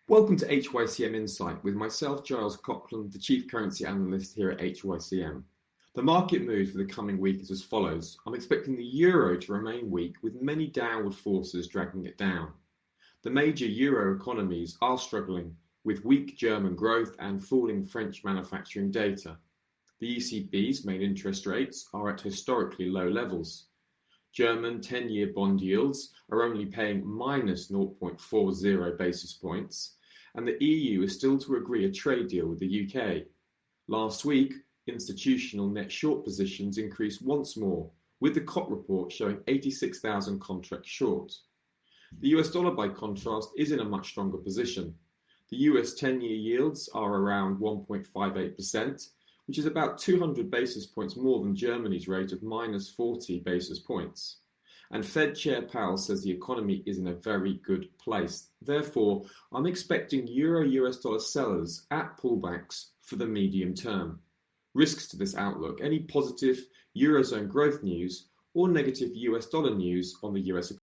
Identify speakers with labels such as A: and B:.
A: Welcome to HYCM Insight with myself, Giles Coughlin, the Chief Currency Analyst here at HYCM. The market mood for the coming week is as follows. I'm expecting the euro to remain weak with many downward forces dragging it down. The major euro economies are struggling with weak German growth and falling French manufacturing data. The ECB's main interest rates are at historically low levels. German 10-year bond yields are only paying minus 0.40 basis points, and the EU is still to agree a trade deal with the UK. Last week, institutional net short positions increased once more, with the COT report showing 86,000 contracts short. The US dollar, by contrast, is in a much stronger position. The US 10-year yields are around 1.58%, which is about 200 basis points more than Germany's rate of minus 40 basis points. And Fed Chair Powell says the economy is in a very good place. Therefore, I'm expecting Euro-US dollar sellers at pullbacks for the medium term. Risks to this outlook: any positive Eurozone growth news or negative US dollar news on the US economy.